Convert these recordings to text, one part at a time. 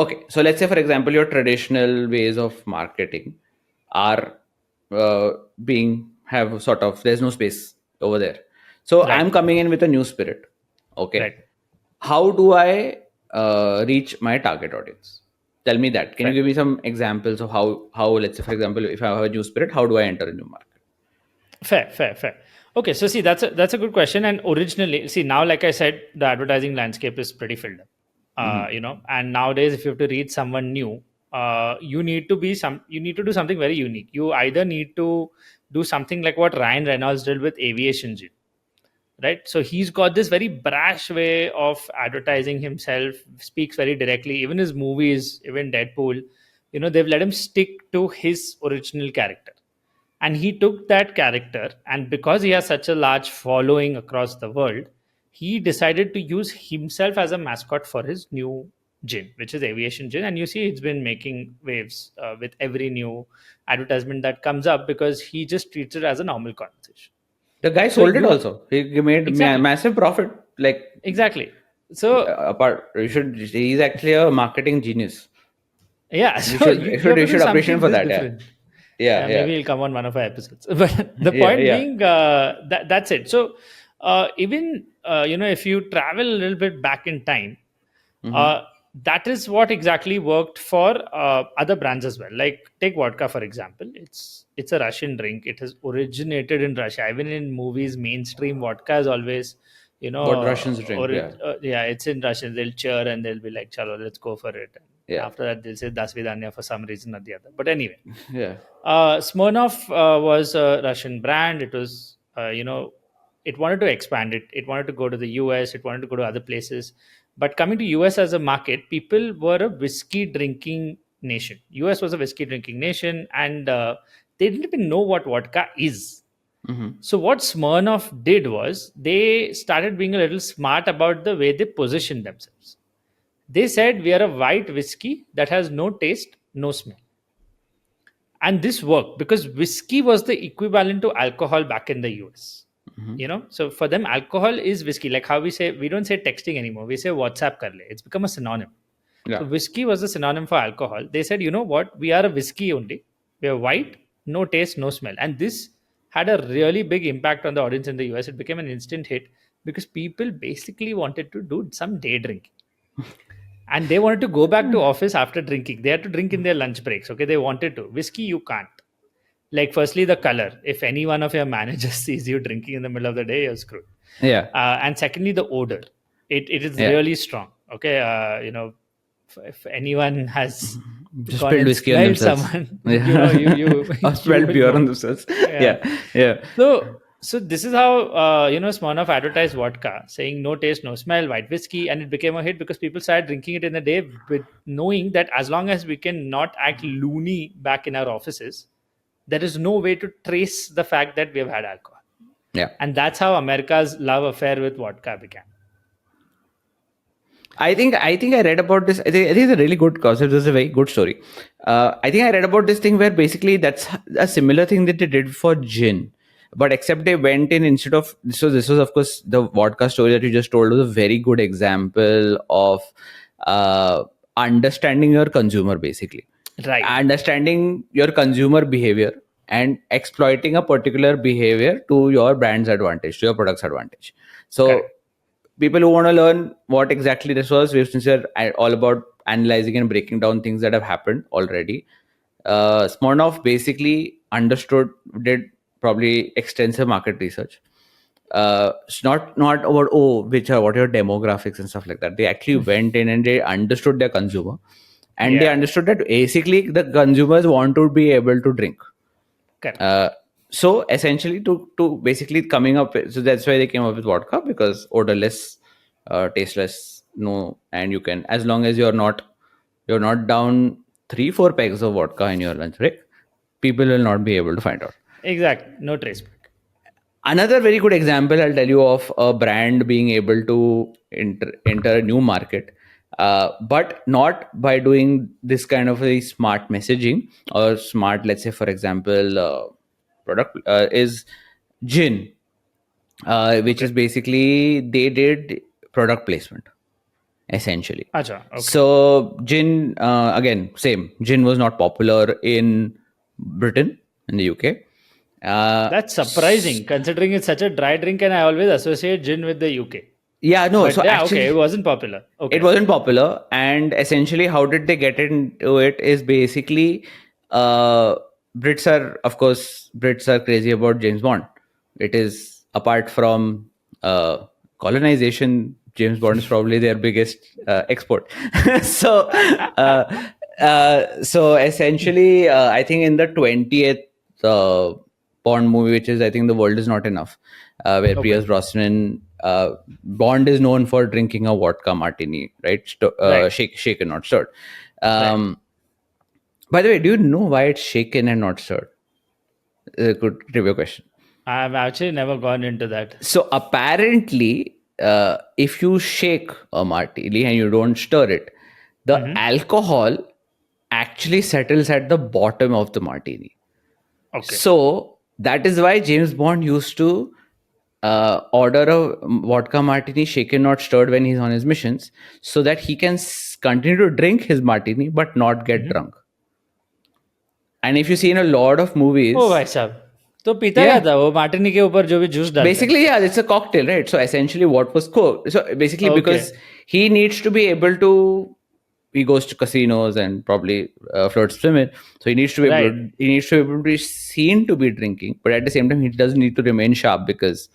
Okay, so let's say, for example, your traditional ways of marketing are being have sort of, there's no space over there. So Right, I'm coming in with a new spirit. Okay, right, how do I reach my target audience? Tell me that. Can you fair, give me some examples of how let's say, for example, if I have a new spirit, how do I enter a new market? fair. Okay, so see, that's a good question. And originally, see, now, like I said, the advertising landscape is pretty filled up. And nowadays, if you have to reach someone new, you need to do something very unique. You either need to do something like what Ryan Reynolds did with Aviation Gin, right? So he's got this very brash way of advertising himself, speaks very directly. Even his movies, even Deadpool, they've let him stick to his original character. And he took that character, and because he has such a large following across the world, he decided to use himself as a mascot for his new gin, which is Aviation Gin. And you see, it's been making waves with every new advertisement that comes up because he just treats it as a normal conversation. The guy So sold it you also. He made exactly, massive profit. Like exactly. So apart, you should. He's actually a marketing genius. yeah, We so should you, we you should have we to do should appreciate him something for this that. Yeah, different. yeah, yeah, Maybe he'll come on one of our episodes. But the yeah, point yeah. being, that's it. So even if you travel a little bit back in time, Mm-hmm. uh, that is what exactly worked for other brands as well. Like take vodka for example. It's a Russian drink. It has originated in Russia. Even in movies, mainstream vodka is always, What Russians drink. or Yeah, yeah, it's in Russian. They'll cheer and they'll be like, "Chalo, let's go for it." And yeah, after that, they'll say "Das Vidanya" for some reason or the other. But anyway, yeah. Smirnoff was a Russian brand. It was, it wanted to expand it. It wanted to go to the US. It wanted to go to other places. But coming to US as a market, people were a whiskey drinking nation. US was a whiskey drinking nation, and they didn't even know what vodka is. Mm-hmm. So what Smirnoff did was they started being a little smart about the way they positioned themselves. They said we are a white whiskey that has no taste, no smell. And this worked because whiskey was the equivalent to alcohol back in the US. Mm-hmm. So for them, alcohol is whiskey. Like how we don't say texting anymore, we say WhatsApp kar le. It's become a synonym. So Yeah. whiskey was a synonym for alcohol. They said, you know what, we are a whiskey only. We are white, no taste, no smell. And this had a really big impact on the audience in the US. It became an instant hit because people basically wanted to do some day drinking, and they wanted to go back to office after drinking. They had to drink in their lunch breaks. Okay, they wanted to. Whiskey you can't. Like firstly, the color. If any one of your managers sees you drinking in the middle of the day, you're screwed. Yeah. And secondly, the odor. It is Yeah. really strong. Okay, if anyone has Just gone spilled and whiskey on smelled themselves. someone, Yeah. you Or you spilled will beer on know. themselves. Yeah. Yeah. Yeah. So this is how Smirnoff advertised vodka, saying no taste, no smell, white whiskey, and it became a hit because people started drinking it in a day with knowing that as long as we can not act loony back in our offices, there is no way to trace the fact that we have had alcohol. Yeah. And that's how America's love affair with vodka began. I think I read about this. I think it's a really good concept. This is a very good story. I think I read about this thing where basically that's a similar thing that they did for gin, but except they went in instead of, so this was of course the vodka story that you just told was a very good example of uh, understanding your consumer, basically Right. understanding your consumer behavior and exploiting a particular behavior to your brand's advantage, to your product's advantage. So Correct. people who want to learn what exactly this was, we've since are all about analyzing and breaking down things that have happened already. Smirnoff basically understood, did probably extensive market research. It's not about, oh, which are what are your demographics and stuff like that. They actually went in and they understood their consumer, and they Yeah. understood that basically the consumers want to be able to drink. Correct. uh, so essentially to basically coming up with, so that's why they came up with vodka, because odorless, tasteless, no, and you can, as long as you're not down 3-4 pegs of vodka in your lunch break, people will not be able to find out. Exactly. No trace back. Another very good example I'll tell you of a brand being able to enter a new market, but not by doing this kind of a smart messaging or smart, let's say, for example, product, is gin, which Okay. is basically they did product placement. essentially. Acha, okay. So gin, again, same. Gin was not popular in Britain, in the UK. That's surprising considering it's such a dry drink, and I always associate gin with the UK. Yeah, no. But So yeah, okay, actually, it wasn't popular. it Okay. wasn't popular, and essentially, how did they get into it? Is basically, uh, Brits are, of course, Brits are crazy about James Bond. It is apart from colonization. James Bond is probably their biggest export. so, so essentially, I think in the 20th uh, Bond movie, which is I think The World Is Not Enough, where Okay. Pierce Brosnan, Bond is known for drinking a vodka martini, right? Right. Shaken, not stirred. Right. Um, by the way, do you know why it's shaken and not stirred? Good trivia question. I've actually never gone into that. So apparently, if you shake a martini and you don't stir it, the Hmm. alcohol actually settles at the bottom of the martini. Okay. So that is why James Bond used to order a vodka martini, shaken not stirred, when he's on his missions, so that he can continue to drink his martini but not get Hmm. drunk. And if you see in a lot of O movies, भाई साहब, तो पीता क्या yeah, था वो Martini के ऊपर जो भी जूस डालते हैं? basically, yeah, it's a cocktail, right? So essentially, what was cooked? So basically, Okay. because he needs to be able to, he goes to casinos and probably flirts women. So he needs to be able Right. to, he needs to be able to be seen to be drinking, but at the same time, he doesn't need to remain sharp because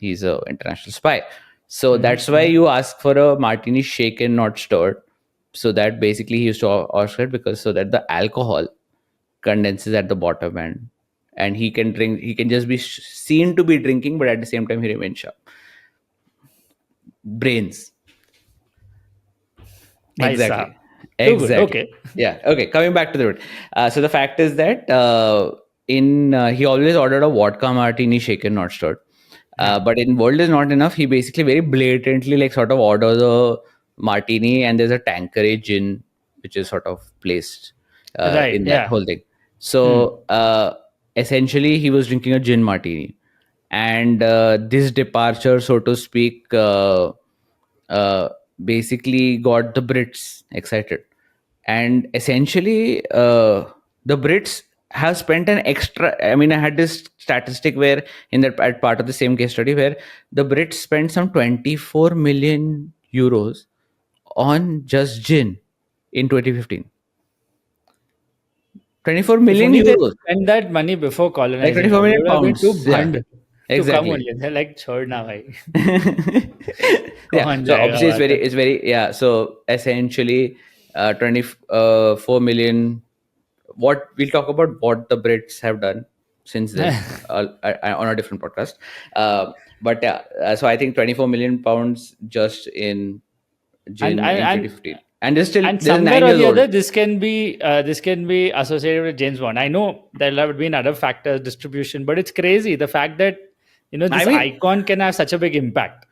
he's an international spy. So Hmm. that's why Hmm. you ask for a martini shaken, not stirred. So that basically he used to ask it because so that the alcohol condenses at the bottom and he can drink. He can just be seen to be drinking, but at the same time he remains sharp. Brains. भाई Exactly. साहब, too good. Exactly. Okay. Yeah. Okay. Coming back to the root. So the fact is that in he always ordered a vodka martini shaken, not stirred. Hmm. But in World Is Not Enough, he basically very blatantly like sort of orders a martini and there's a Tanqueray gin which is sort of placed Right. in that Yeah. whole thing. Hmm. So essentially, he was drinking a gin martini, and this departure, so to speak, uh, basically got the Brits excited. And essentially, the Brits have spent an extra. I mean, I had this statistic where in that at part of the same case study where the Brits spent some 24 million euros on just gin in 2015. 24 If million only they euros, spent that money before like colonizing 24 us, they million would have been too pounds. Yeah, bund to come exactly. only. They're like, छोड़ ना भाई, Yeah, कौन so जाएगा obviously वहाँ तक? it's very, yeah, so essentially 24 million. What we'll talk about what the Brits have done since then on a different podcast. But yeah, so I think 24 million pounds just in and gin and in and 2015, and there's somewhere 9 or years the old. other, this can be associated with James Bond. I know there have been other factors, distribution, but it's crazy the fact that I this mean, icon can have such a big impact.